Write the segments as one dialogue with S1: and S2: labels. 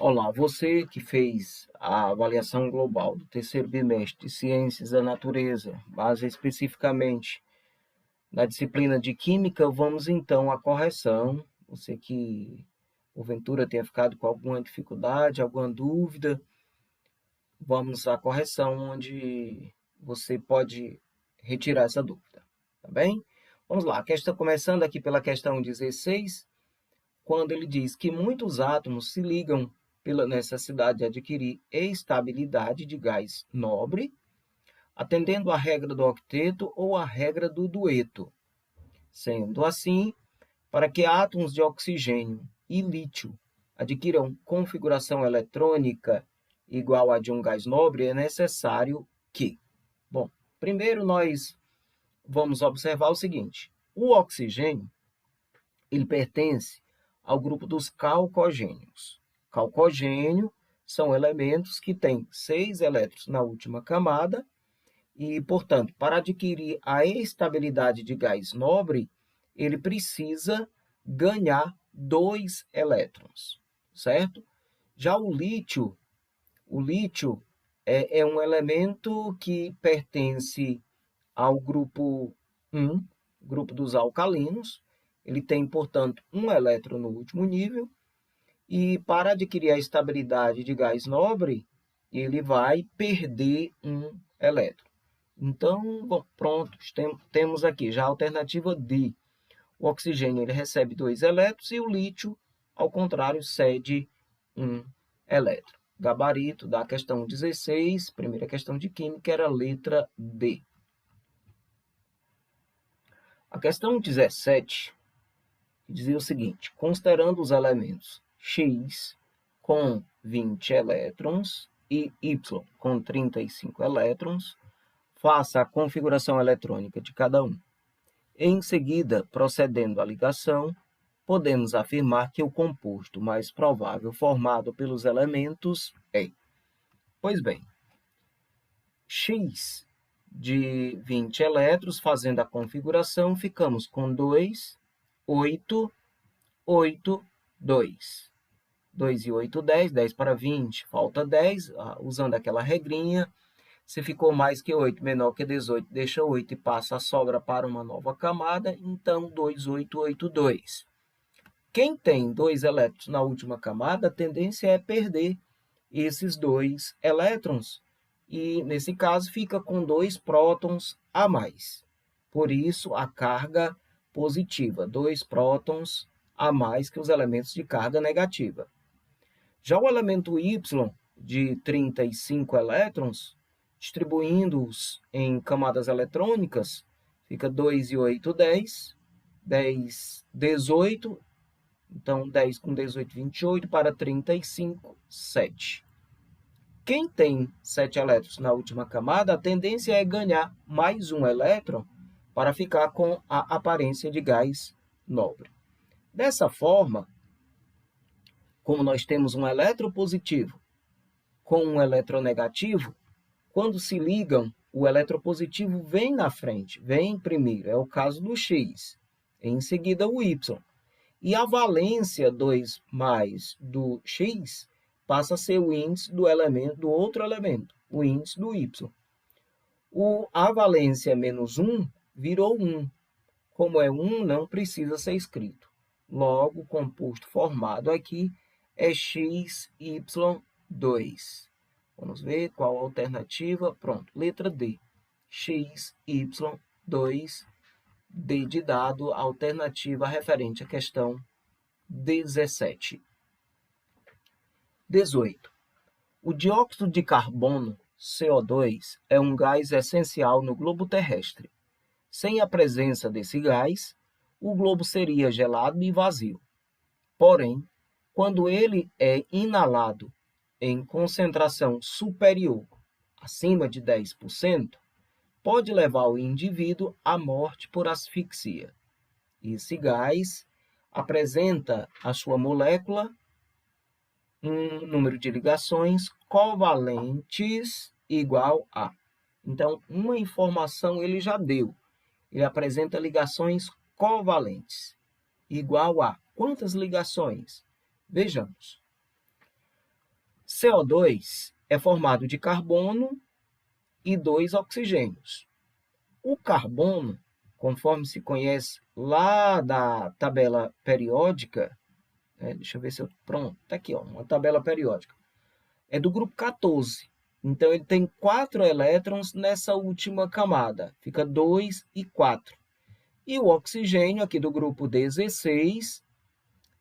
S1: Olá, você que fez a avaliação global do terceiro bimestre de Ciências da Natureza, mas especificamente na disciplina de Química, vamos então à correção. Você que, porventura, tenha ficado com alguma dificuldade, alguma dúvida, vamos à correção onde você pode retirar essa dúvida, tá bem? Vamos lá, começando aqui pela questão 16, quando ele diz que muitos átomos se ligam pela necessidade de adquirir estabilidade de gás nobre, atendendo à regra do octeto ou à regra do dueto. Sendo assim, para que átomos de oxigênio e lítio adquiram configuração eletrônica igual à de um gás nobre, é necessário que... Bom, primeiro nós vamos observar o seguinte: o oxigênio, ele pertence ao grupo dos calcogênios. Calcogênio são elementos que têm 6 elétrons na última camada e, portanto, para adquirir a estabilidade de gás nobre, ele precisa ganhar 2 elétrons, certo? Já o lítio é um elemento que pertence ao grupo 1, grupo dos alcalinos. Ele tem, portanto, um elétron no último nível, e para adquirir a estabilidade de gás nobre, ele vai perder um elétron. Então, bom, pronto, temos aqui já a alternativa D. O oxigênio ele recebe 2 elétrons e o lítio, ao contrário, cede um elétron. Gabarito da questão 16, primeira questão de Química, era a letra D. A questão 17 dizia o seguinte: considerando os elementos X com 20 elétrons e Y com 35 elétrons, faça a configuração eletrônica de cada um. Em seguida, procedendo à ligação, podemos afirmar que o composto mais provável formado pelos elementos é... Pois bem, X de 20 elétrons, fazendo a configuração, ficamos com 2, 8, 8, 2. 2 e 8, 10, 10 para 20, falta 10, usando aquela regrinha. Se ficou mais que 8, menor que 18, deixa 8 e passa a sobra para uma nova camada, então 2, 8, 8, 2. Quem tem 2 elétrons na última camada, a tendência é perder esses 2 elétrons, e nesse caso fica com 2 prótons a mais. Por isso, a carga positiva, 2 prótons a mais que os elementos de carga negativa. Já o elemento Y, de 35 elétrons, distribuindo-os em camadas eletrônicas, fica 2 e 8, 10, 10, 18, então 10 com 18, 28, para 35, 7. Quem tem 7 elétrons na última camada, a tendência é ganhar mais um elétron para ficar com a aparência de gás nobre. Dessa forma, como nós temos um eletropositivo com um eletronegativo, quando se ligam, o eletropositivo vem na frente, vem primeiro, é o caso do X, em seguida o Y. E a valência 2 mais do X passa a ser o índice do outro elemento, o índice do Y. A valência menos 1 virou 1. Como é 1, não precisa ser escrito. Logo, o composto formado aqui é XY2. Vamos ver qual a alternativa. Pronto, letra D. XY2, D de dado, alternativa referente à questão 17. 18. O dióxido de carbono, CO2, é um gás essencial no globo terrestre. Sem a presença desse gás, o globo seria gelado e vazio. Porém, quando ele é inalado em concentração superior, acima de 10%, pode levar o indivíduo à morte por asfixia. Esse gás apresenta a sua molécula um número de ligações covalentes igual a... Então, uma informação ele já deu. Ele apresenta ligações covalentes igual a quantas ligações? Vejamos. CO2 é formado de carbono e 2 oxigênios. O carbono, conforme se conhece lá da tabela periódica, deixa eu ver se eu... Pronto, está aqui, ó, uma tabela periódica. É do grupo 14. Então, ele tem 4 elétrons nessa última camada. Fica 2 e 4. E o oxigênio, aqui do grupo 16,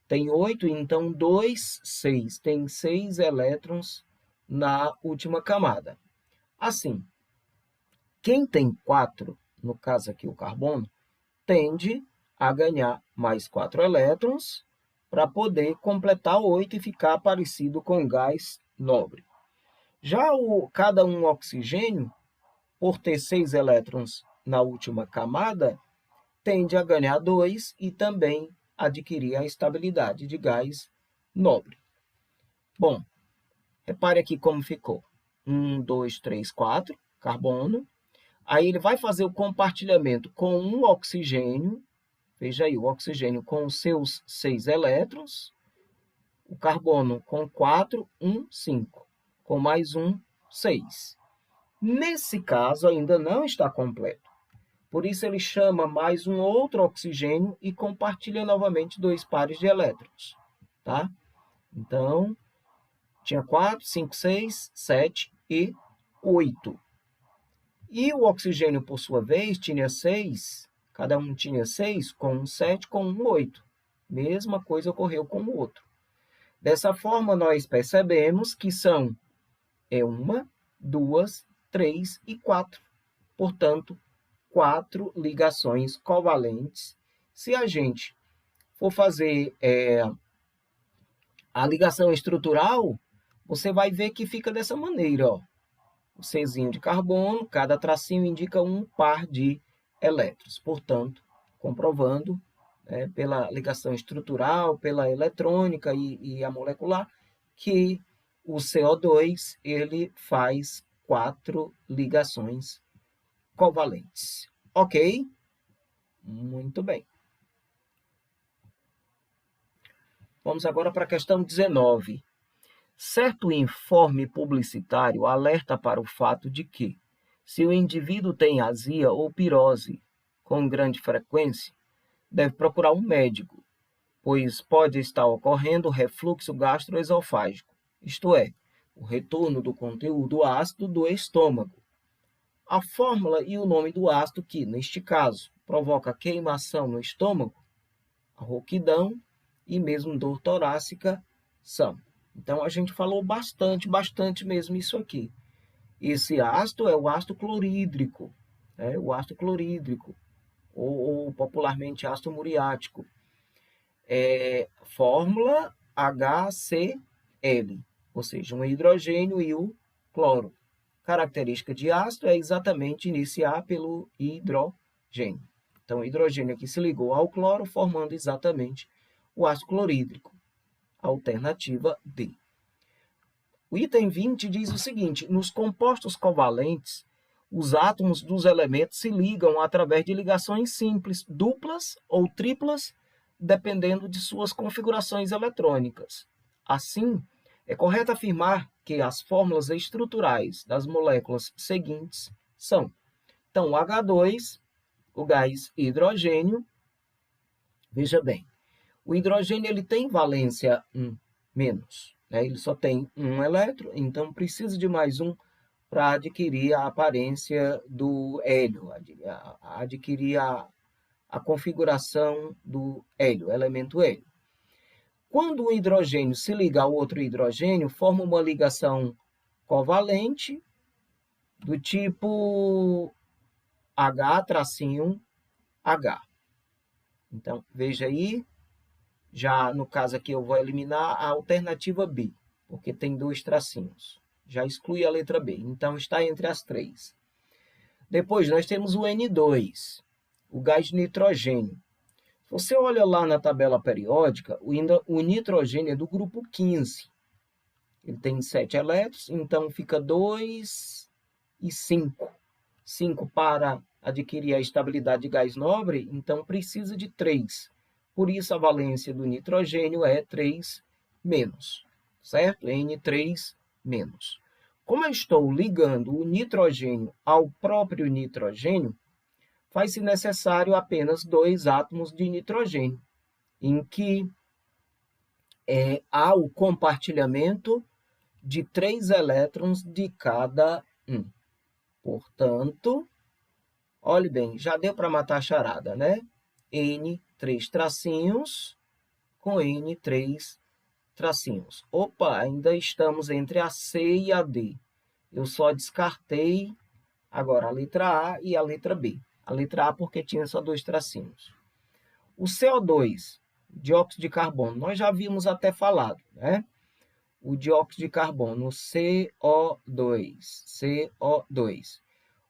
S1: tem 8, então 2, 6. Tem 6 elétrons na última camada. Assim, quem tem 4, no caso aqui o carbono, tende a ganhar mais 4 elétrons para poder completar 8 e ficar parecido com o gás nobre. Já cada um oxigênio, por ter 6 elétrons na última camada, tende a ganhar 2 e também adquirir a estabilidade de gás nobre. Bom, repare aqui como ficou. 1, 2, 3, 4, carbono. Aí ele vai fazer o compartilhamento com um oxigênio. Veja aí, o oxigênio com os seus 6 elétrons. O carbono com 4, 1, 5. Com mais 1, 6. Nesse caso, ainda não está completo. Por isso, ele chama mais um outro oxigênio e compartilha novamente 2 pares de elétrons. Tá? Então, tinha 4, 5, 6, 7 e 8. E o oxigênio, por sua vez, tinha 6. Cada um tinha 6, com um 7, com um 8. Mesma coisa ocorreu com o outro. Dessa forma, nós percebemos que são 1, 2, 3 e 4. Portanto, 4 ligações covalentes. Se a gente for fazer a ligação estrutural, você vai ver que fica dessa maneira. Ó. O Czinho de carbono, cada tracinho indica um par de elétrons. Portanto, comprovando pela ligação estrutural, pela eletrônica e a molecular, que o CO2 ele faz 4 ligações covalentes. Ok? Muito bem. Vamos agora para a questão 19. Certo informe publicitário alerta para o fato de que, se o indivíduo tem azia ou pirose com grande frequência, deve procurar um médico, pois pode estar ocorrendo refluxo gastroesofágico, isto é, o retorno do conteúdo ácido do estômago. A fórmula e o nome do ácido que, neste caso, provoca queimação no estômago, a rouquidão e mesmo dor torácica são. Então, a gente falou bastante mesmo isso aqui. Esse ácido é o ácido clorídrico, o ácido clorídrico, ou popularmente ácido muriático. Fórmula HCl, ou seja, um hidrogênio e o cloro. Característica de ácido é exatamente iniciar pelo hidrogênio. Então, o hidrogênio aqui se ligou ao cloro, formando exatamente o ácido clorídrico. Alternativa D. O item 20 diz o seguinte: nos compostos covalentes, os átomos dos elementos se ligam através de ligações simples, duplas ou triplas, dependendo de suas configurações eletrônicas. Assim, é correto afirmar que as fórmulas estruturais das moléculas seguintes são, então, o H2, o gás hidrogênio, veja bem, o hidrogênio ele tem valência 1 menos, ele só tem um elétron, então precisa de mais um para adquirir a aparência do hélio, adquirir a configuração do hélio, elemento hélio. Quando o hidrogênio se liga ao outro hidrogênio, forma uma ligação covalente do tipo H-H. Então, veja aí, já no caso aqui eu vou eliminar a alternativa B, porque tem 2 tracinhos. Já exclui a letra B, então está entre as 3. Depois nós temos o N2, o gás nitrogênio. Você olha lá na tabela periódica, o nitrogênio é do grupo 15. Ele tem 7 elétrons, então fica 2 e 5. 5 para adquirir a estabilidade de gás nobre, então precisa de 3. Por isso, a valência do nitrogênio é 3 menos, certo? N3 menos. Como eu estou ligando o nitrogênio ao próprio nitrogênio, faz-se necessário apenas 2 átomos de nitrogênio, em que há o compartilhamento de 3 elétrons de cada um. Portanto, olhe bem, já deu para matar a charada, né? N, 3 tracinhos, com N, 3 tracinhos. Opa, ainda estamos entre a C e a D. Eu só descartei agora a letra A e a letra B. A letra A porque tinha só 2 tracinhos. O CO2, dióxido de carbono, nós já havíamos até falado, né? O dióxido de carbono, CO2.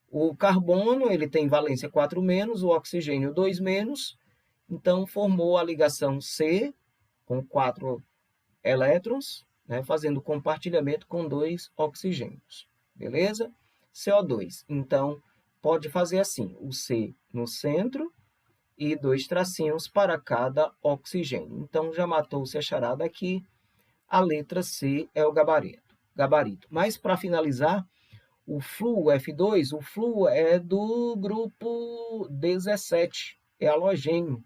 S1: O carbono, ele tem valência 4-, o oxigênio 2-, então formou a ligação C com 4 elétrons, né, fazendo compartilhamento com 2 oxigênios. Beleza? CO2. Então, pode fazer assim, o C no centro e 2 tracinhos para cada oxigênio. Então, já matou-se a charada aqui. A letra C é o gabarito. Mas, para finalizar, o flúor F2, o flúor é do grupo 17, é halogênio.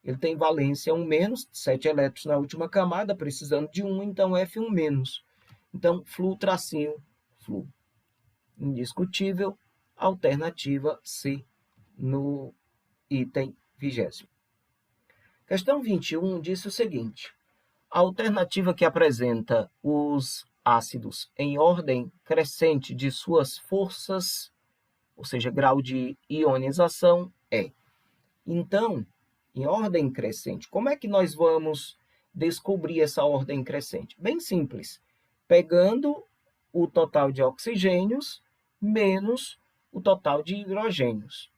S1: Ele tem valência 1-, 7 elétrons na última camada, precisando de 1, então F1-. Então, flúor tracinho, flúor. Indiscutível, alternativa C no item 20º. Questão 21 diz o seguinte: a alternativa que apresenta os ácidos em ordem crescente de suas forças, ou seja, grau de ionização, é. Então, em ordem crescente, como é que nós vamos descobrir essa ordem crescente? Bem simples, pegando o total de oxigênios menos o total de hidrogênios.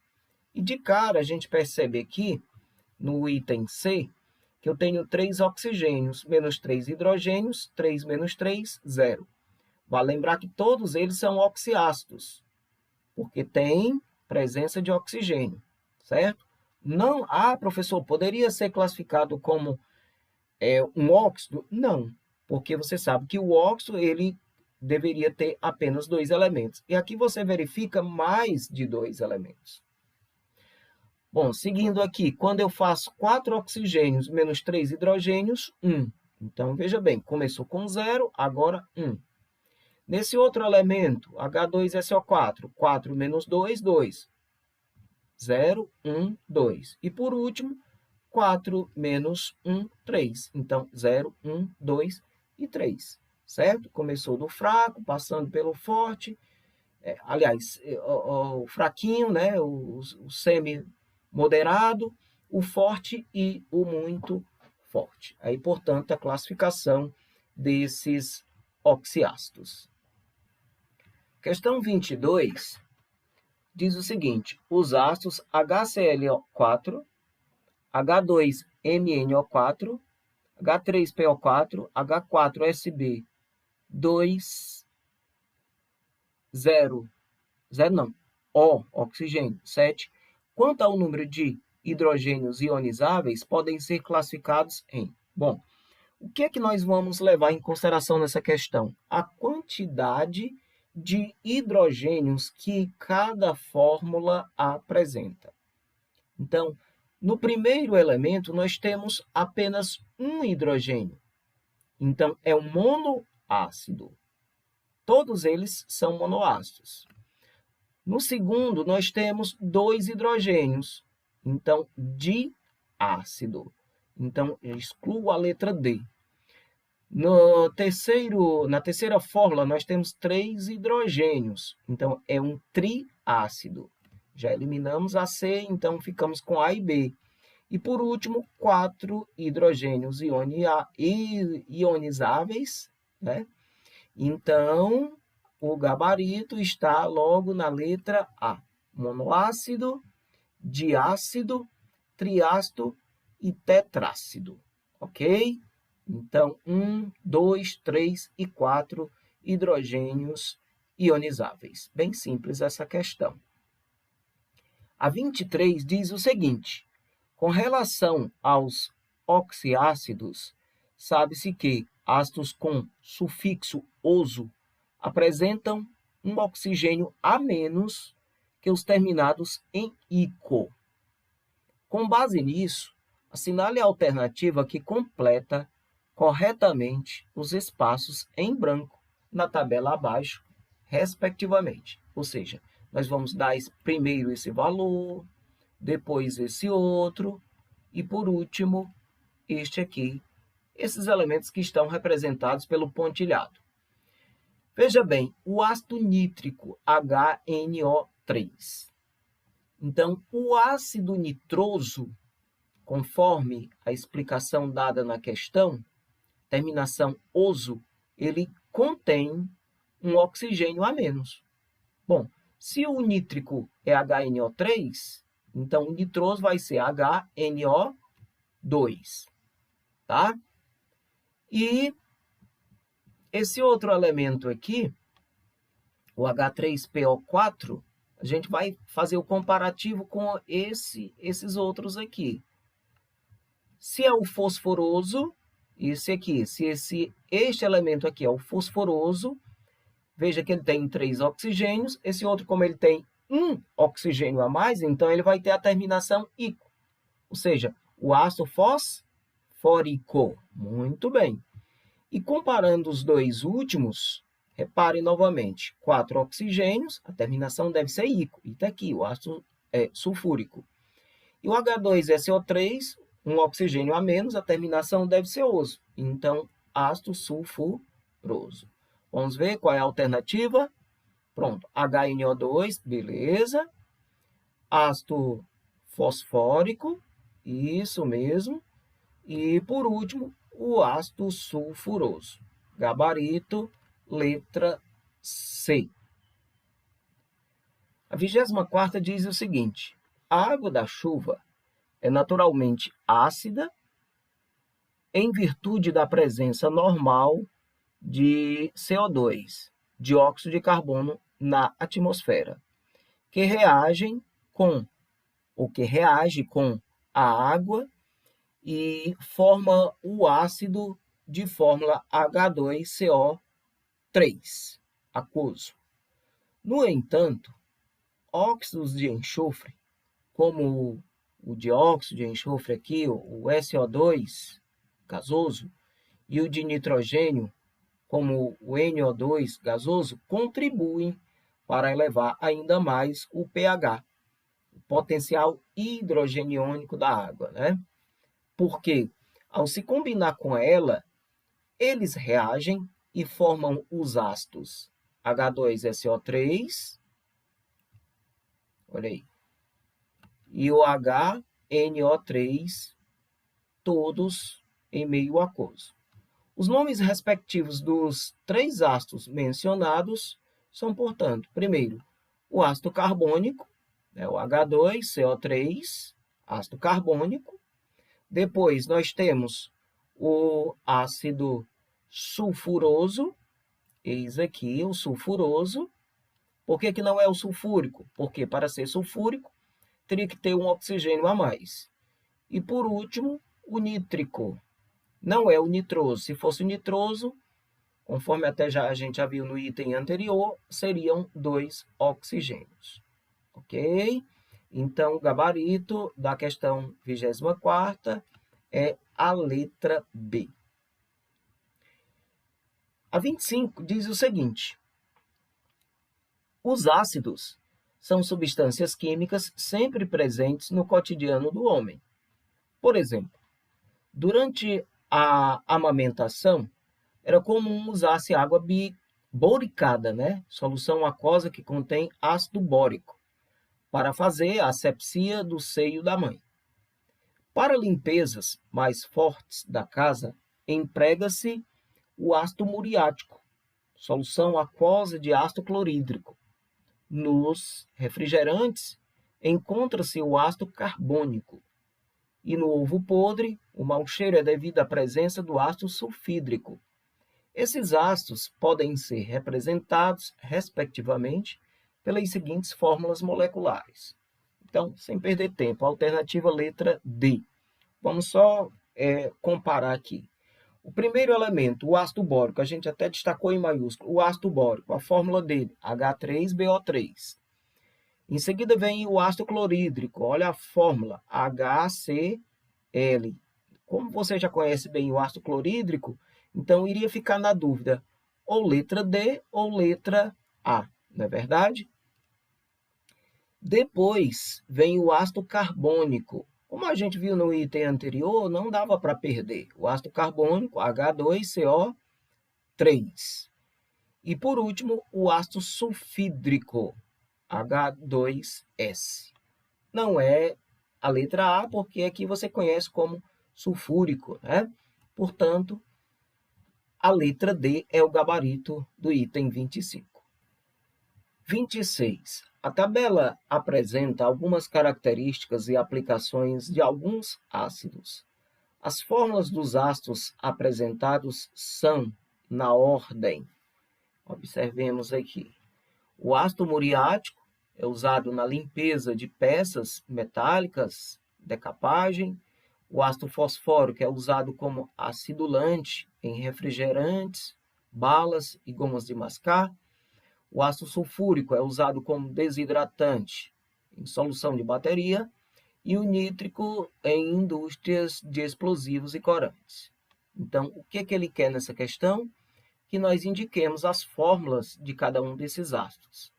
S1: E de cara a gente percebe aqui, no item C, que eu tenho 3 oxigênios, menos 3 hidrogênios, 3 menos 3, 0. Vale lembrar que todos eles são oxiácidos, porque tem presença de oxigênio, certo? Não, professor, poderia ser classificado como um óxido? Não, porque você sabe que o óxido ele deveria ter apenas 2 elementos. E aqui você verifica mais de 2 elementos. Bom, seguindo aqui, quando eu faço 4 oxigênios menos 3 hidrogênios, 1. Então, veja bem, começou com 0, agora 1. Nesse outro elemento, H2SO4, 4 menos 2, 2. 0, 1, 2. E por último, 4 menos 1, 3. Então, 0, 1, 2 e 3. Certo? Começou do fraco, passando pelo forte. Aliás, o fraquinho, né? O semi-moderado, o forte e o muito forte. Aí, portanto, a classificação desses oxiácidos. Questão 22 diz o seguinte: os ácidos HClO4, H2MnO4, H3PO4, H4SB2, 0, não, O, oxigênio, 7. Quanto ao número de hidrogênios ionizáveis, podem ser classificados em... Bom, o que é que nós vamos levar em consideração nessa questão? A quantidade de hidrogênios que cada fórmula apresenta. Então, no primeiro elemento, nós temos apenas um hidrogênio. Então, é um monoácido. Todos eles são monoácidos. No segundo, nós temos 2 hidrogênios. Então, diácido. Então, eu excluo a letra D. Na terceira fórmula, nós temos 3 hidrogênios. Então, é um triácido. Já eliminamos a C, então ficamos com A e B. E, por último, 4 hidrogênios ionizáveis, né? Então, o gabarito está logo na letra A. Monoácido, diácido, triácido e tetrácido. Ok? Então, 1, 2, 3 e 4 hidrogênios ionizáveis. Bem simples essa questão. A 23 diz o seguinte: com relação aos oxiácidos, sabe-se que ácidos com sufixo -oso apresentam um oxigênio a menos que os terminados em ico. Com base nisso, assinale a alternativa que completa corretamente os espaços em branco na tabela abaixo, respectivamente. Ou seja, nós vamos dar primeiro esse valor, depois esse outro, e por último, este aqui, esses elementos que estão representados pelo pontilhado. Veja bem, o ácido nítrico, HNO3. Então, o ácido nitroso, conforme a explicação dada na questão, terminação oso, ele contém um oxigênio a menos. Bom, se o nítrico é HNO3, então o nitroso vai ser HNO2, tá? E esse outro elemento aqui, o H3PO4, a gente vai fazer o comparativo com esses outros aqui. Se é o fosforoso, esse aqui, se este elemento aqui é o fosforoso, veja que ele tem 3 oxigênios, esse outro, como ele tem um oxigênio a mais, então ele vai ter a terminação ico, ou seja, o ácido fosfórico. Muito bem. E comparando os dois últimos, reparem novamente, 4 oxigênios, a terminação deve ser ico, e está aqui, o ácido sulfúrico. E o H2SO3, um oxigênio a menos, a terminação deve ser oso, então ácido sulfuroso. Vamos ver qual é a alternativa? Pronto, HNO2, beleza. Ácido fosfórico, isso mesmo. E, por último, o ácido sulfuroso. Gabarito, letra C. A 24ª diz o seguinte: a água da chuva é naturalmente ácida em virtude da presença normal de CO2, dióxido de carbono, na atmosfera, que reage com a água e forma o ácido de fórmula H2CO3, aquoso. No entanto, óxidos de enxofre, como o dióxido de enxofre aqui, o SO2 gasoso, e o de nitrogênio, como o NO2 gasoso, contribuem para elevar ainda mais o pH, o potencial hidrogeniônico da água, né? Porque, ao se combinar com ela, eles reagem e formam os ácidos H2SO3, olha aí, e o HNO3, todos em meio aquoso. Os nomes respectivos dos 3 ácidos mencionados são, portanto, primeiro, o ácido carbônico, o H2CO3, ácido carbônico. Depois, nós temos o ácido sulfuroso, eis aqui o sulfuroso. Por que não é o sulfúrico? Porque para ser sulfúrico, teria que ter um oxigênio a mais. E, por último, o nítrico. Não é o nitroso. Se fosse o nitroso, conforme até a gente já viu no item anterior, seriam 2 oxigênios. Ok? Então, o gabarito da questão 24ª é a letra B. A 25 diz o seguinte: os ácidos são substâncias químicas sempre presentes no cotidiano do homem. Por exemplo, durante a amamentação, era comum usar-se água boricada, solução aquosa que contém ácido bórico, para fazer a asepsia do seio da mãe. Para limpezas mais fortes da casa, emprega-se o ácido muriático, solução aquosa de ácido clorídrico. Nos refrigerantes, encontra-se o ácido carbônico. E no ovo podre, o mau cheiro é devido à presença do ácido sulfídrico. Esses ácidos podem ser representados, respectivamente, pelas seguintes fórmulas moleculares. Então, sem perder tempo, a alternativa letra D. Vamos só comparar aqui. O primeiro elemento, o ácido bórico, a gente até destacou em maiúsculo, o ácido bórico, a fórmula dele, H3BO3. Em seguida vem o ácido clorídrico, olha a fórmula, HCl. Como você já conhece bem o ácido clorídrico, então iria ficar na dúvida ou letra D ou letra A, não é verdade? Depois vem o ácido carbônico. Como a gente viu no item anterior, não dava para perder. O ácido carbônico, H2CO3. E por último, o ácido sulfídrico, H2S. Não é a letra A, porque aqui você conhece como sulfúrico, né? Portanto, a letra D é o gabarito do item 25. 26. A tabela apresenta algumas características e aplicações de alguns ácidos. As fórmulas dos ácidos apresentados são na ordem. Observemos aqui. O ácido muriático é usado na limpeza de peças metálicas, decapagem. O ácido fosfórico é usado como acidulante em refrigerantes, balas e gomas de mascar. O ácido sulfúrico é usado como desidratante em solução de bateria e o nítrico em indústrias de explosivos e corantes. Então, o que ele quer nessa questão? Que nós indiquemos as fórmulas de cada um desses ácidos.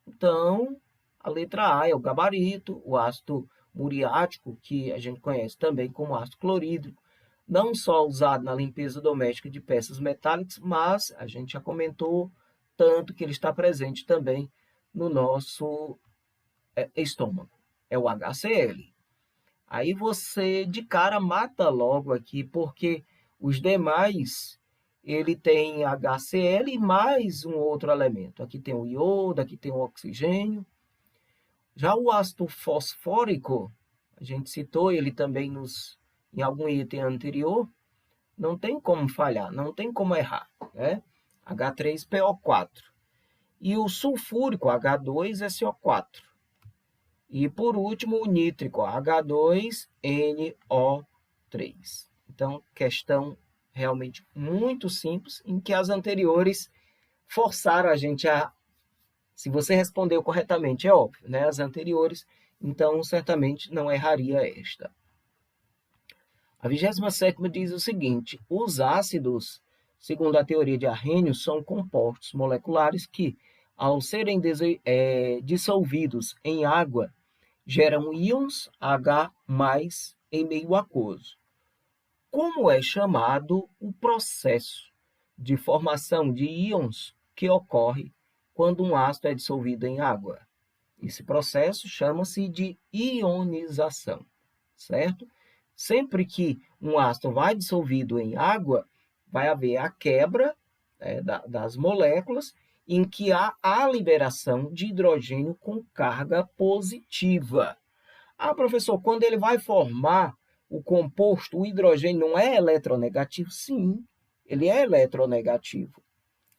S1: Então, a letra A é o gabarito, o ácido muriático, que a gente conhece também como ácido clorídrico, não só usado na limpeza doméstica de peças metálicas, mas a gente já comentou tanto que ele está presente também no nosso estômago. É o HCl. Aí você de cara mata logo aqui, porque os demais, ele tem HCl e mais um outro elemento. Aqui tem o iodo, aqui tem o oxigênio. Já o ácido fosfórico, a gente citou ele também em algum item anterior, não tem como falhar, não tem como errar, né? H3PO4. E o sulfúrico, H2SO4. E, por último, o nítrico, H2NO3. Então, questão realmente muito simples, em que as anteriores forçaram a gente a... Se você respondeu corretamente, é óbvio, né? As anteriores, então, certamente não erraria esta. A 27ª diz o seguinte: os ácidos, segundo a teoria de Arrhenius, são compostos moleculares que, ao serem dissolvidos em água, geram íons H+ em meio aquoso. Como é chamado o processo de formação de íons que ocorre quando um ácido é dissolvido em água? Esse processo chama-se de ionização, certo? Sempre que um ácido vai dissolvido em água, vai haver a quebra das moléculas, em que há a liberação de hidrogênio com carga positiva. Ah, professor, quando ele vai formar o composto, o hidrogênio não é eletronegativo? Sim, ele é eletronegativo.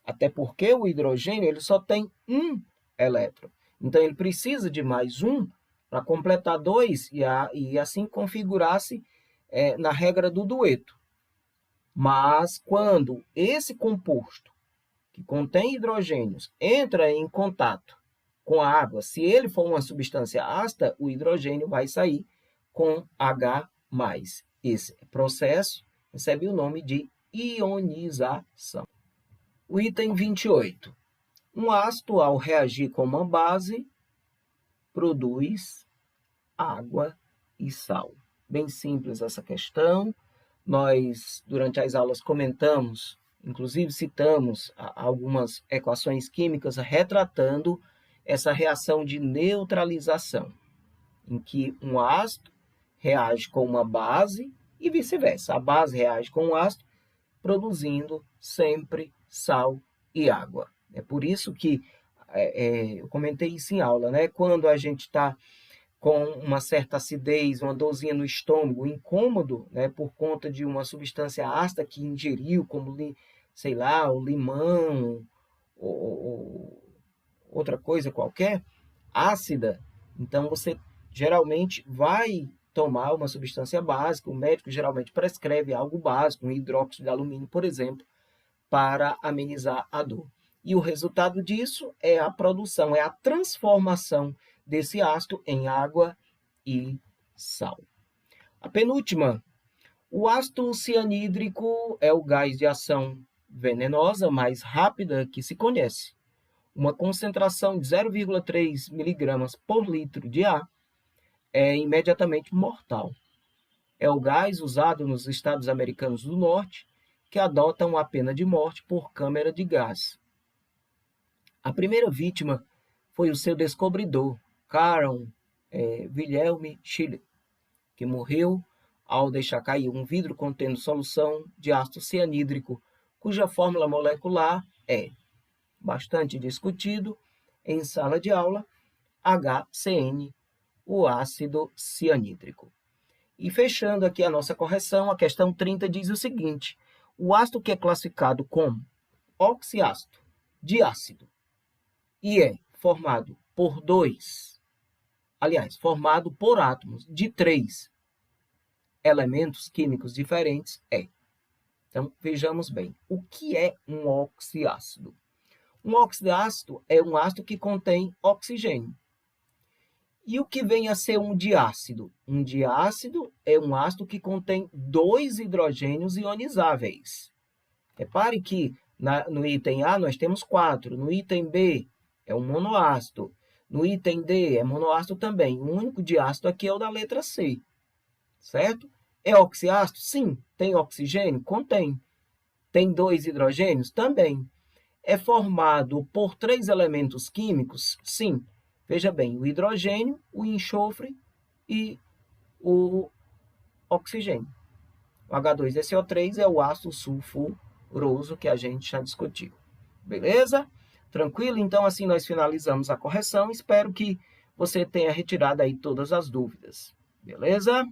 S1: Até porque o hidrogênio ele só tem um elétron. Então, ele precisa de mais um para completar dois e assim configurar-se na regra do dueto. Mas, quando esse composto, que contém hidrogênios, entra em contato com a água, se ele for uma substância ácida, o hidrogênio vai sair com H+. Esse processo recebe o nome de ionização. O item 28. Um ácido, ao reagir com uma base, produz água e sal. Bem simples essa questão. Nós, durante as aulas, comentamos, inclusive citamos algumas equações químicas retratando essa reação de neutralização, em que um ácido reage com uma base e vice-versa. A base reage com o ácido, produzindo sempre sal e água. É por isso que eu comentei isso em aula, né? Quando a gente está com uma certa acidez, uma dorzinha no estômago, incômodo, né, por conta de uma substância ácida que ingeriu, como, sei lá, o limão, ou outra coisa qualquer, ácida, então você geralmente vai tomar uma substância básica, o médico geralmente prescreve algo básico, um hidróxido de alumínio, por exemplo, para amenizar a dor. E o resultado disso é a produção, é a transformação desse ácido em água e sal. A penúltima, o ácido cianídrico é o gás de ação venenosa mais rápida que se conhece. Uma concentração de 0,3 miligramas por litro de ar é imediatamente mortal. É o gás usado nos Estados Americanos do Norte, que adotam a pena de morte por câmara de gás. A primeira vítima foi o seu descobridor, Carl Wilhelm Scheele, que morreu ao deixar cair um vidro contendo solução de ácido cianídrico, cuja fórmula molecular é bastante discutido em sala de aula, HCN, o ácido cianídrico. E fechando aqui a nossa correção, a questão 30 diz o seguinte: o ácido que é classificado como oxiácido diácido e é formado por formado por átomos de 3 elementos químicos diferentes é. Então, vejamos bem, o que é um oxiácido? Um oxiácido é um ácido que contém oxigênio. E o que vem a ser um diácido? Um diácido é um ácido que contém 2 hidrogênios ionizáveis. Repare que no item A nós temos 4, no item B é um monoácido, no item D é monoácido também. O único diácido aqui é o da letra C, certo? É oxiácido? Sim. Tem oxigênio? Contém. Tem 2 hidrogênios? Também. É formado por 3 elementos químicos? Sim. Veja bem, o hidrogênio, o enxofre e o oxigênio. O H2SO3 é o ácido sulfuroso que a gente já discutiu. Beleza? Tranquilo? Então, assim nós finalizamos a correção. Espero que você tenha retirado aí todas as dúvidas. Beleza?